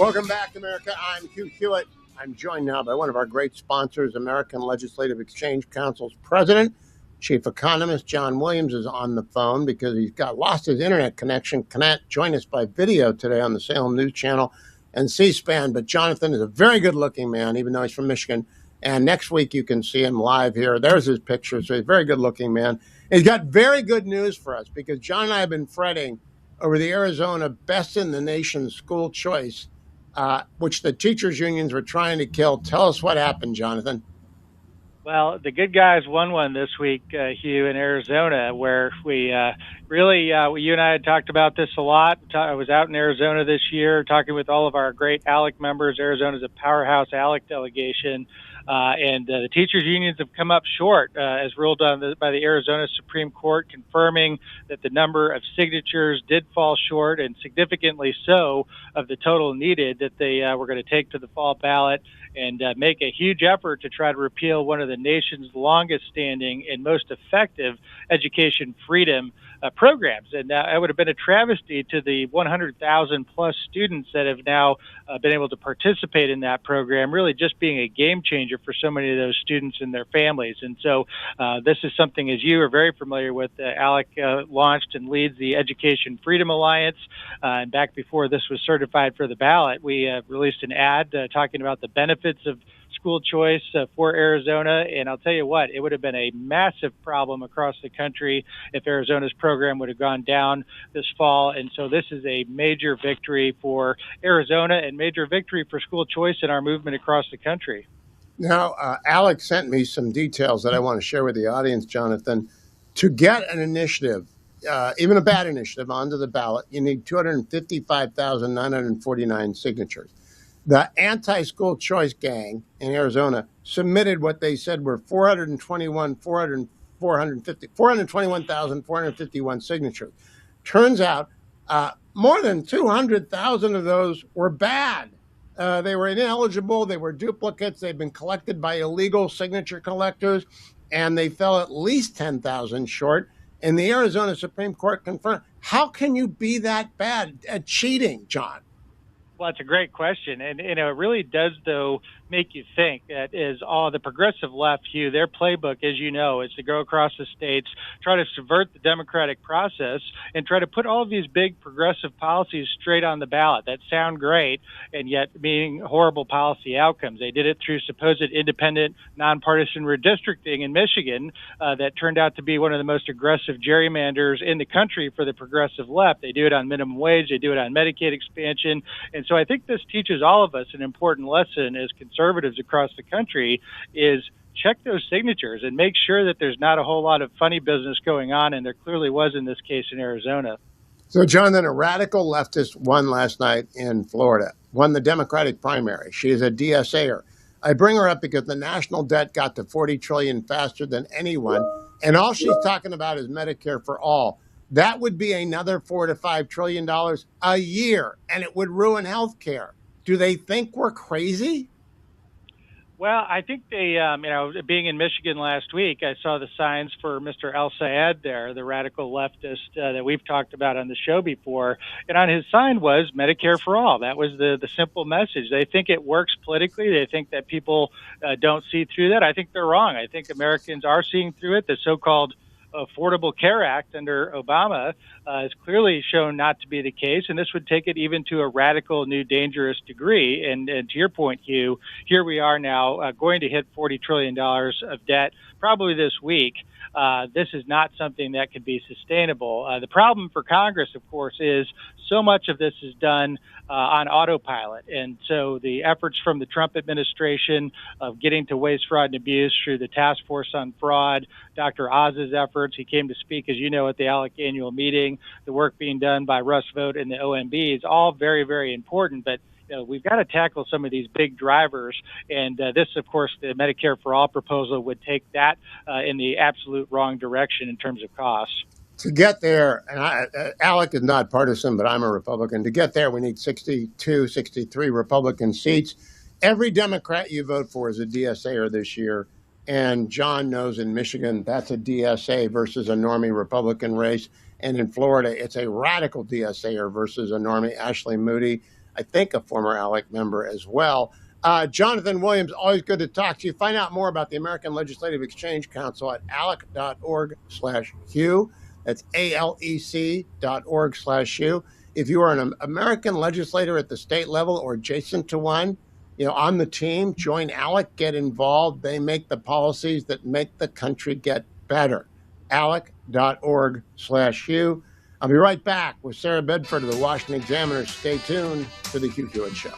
Welcome back, America. I'm Hugh Hewitt. I'm joined now by one of our great sponsors, American Legislative Exchange Council's president, chief economist John Williams is on the phone because he's lost his internet connection. Cannot join us by video today on the Salem News Channel and C-SPAN. But Jonathan is a very good-looking man, even though he's from Michigan. And next week you can see him live here. There's his picture. So he's a very good-looking man. He's got very good news for us because John and I have been fretting over the Arizona best in the nation school choice, which the teachers' unions were trying to kill. Tell us what happened, Jonathan. Well, the good guys won one this week, Hugh, in Arizona, where we you and I had talked about this a lot. I was out in Arizona this year talking with all of our great ALEC members. Arizona's a powerhouse ALEC delegation. And the teachers' unions have come up short, as ruled on by the Arizona Supreme Court, confirming that the number of signatures did fall short, and significantly so, of the total needed that they were going to take to the fall ballot and make a huge effort to try to repeal one of the nation's longest-standing and most effective education freedom programs. And it would have been a travesty to the 100,000 plus students that have now been able to participate in that program, really just being a game changer for so many of those students and their families. And so this is something, as you are very familiar with, ALEC launched and leads the Education Freedom Alliance. And back before this was certified for the ballot, we released an ad talking about the benefits of school choice for Arizona. And I'll tell you what, it would have been a massive problem across the country if Arizona's program would have gone down this fall. And so this is a major victory for Arizona and major victory for school choice in our movement across the country. Now, Alex sent me some details that I want to share with the audience, Jonathan. To get an initiative, even a bad initiative, onto the ballot, you need 255,949 signatures. The anti-school choice gang in Arizona submitted what they said were 421,451 signatures. Turns out more than 200,000 of those were bad. They were ineligible. They were duplicates. They've been collected by illegal signature collectors, and they fell at least 10,000 short. And the Arizona Supreme Court confirmed. How can you be that bad at cheating, John? Well, it's a great question. And it really does, though, make you think that is all the progressive left, Hugh, their playbook, as you know, is to go across the states, try to subvert the democratic process, and try to put all of these big progressive policies straight on the ballot that sound great and yet meaning horrible policy outcomes. They did it through supposed independent, nonpartisan redistricting in Michigan that turned out to be one of the most aggressive gerrymanders in the country for the progressive left. They do it on minimum wage. They do it on Medicaid expansion. And so I think this teaches all of us an important lesson as conservatives across the country is check those signatures and make sure that there's not a whole lot of funny business going on, and there clearly was in this case in Arizona. So, John, then a radical leftist won last night in Florida, won the Democratic primary. She is a DSAer. I bring her up because the national debt got to $40 trillion faster than anyone, and all she's talking about is Medicare for all. That would be another $4 to $5 trillion a year, and it would ruin health care. Do they think we're crazy? Well, I think they, being in Michigan last week, I saw the signs for Mr. El Sayed there, the radical leftist that we've talked about on the show before. And on his sign was Medicare for all. That was the simple message. They think it works politically. They think that people don't see through that. I think they're wrong. I think Americans are seeing through it. The so-called Affordable Care Act under Obama has clearly shown not to be the case, and this would take it even to a radical, new, dangerous degree. And to your point, Hugh, here we are now going to hit $40 trillion of debt probably this week. This is not something that could be sustainable. The problem for Congress, of course, is so much of this is done on autopilot. And so the efforts from the Trump administration of getting to waste, fraud, and abuse through the Task Force on Fraud, Dr. Oz's efforts, he came to speak, as you know, at the ALEC annual meeting, the work being done by Russ Vought and the OMB is all very, very important. But we've got to tackle some of these big drivers. And this, of course, the Medicare for All proposal would take that in the absolute wrong direction in terms of costs. To get there, and ALEC is not partisan, but I'm a Republican. To get there, we need 62, 63 Republican seats. Every Democrat you vote for is a DSAer this year. And John knows in Michigan, that's a DSA versus a normie Republican race. And in Florida, it's a radical DSAer versus a normie, Ashley Moody. I think a former ALEC member as well. Jonathan Williams, always good to talk to you. Find out more about the American Legislative Exchange Council at alec.org/Hugh. That's ALEC.org/Hugh. If you are an American legislator at the state level or adjacent to one, on the team, join ALEC, get involved. They make the policies that make the country get better. ALEC.org/Hugh. I'll be right back with Sarah Bedford of the Washington Examiner. Stay tuned to the Hugh Hewitt Show.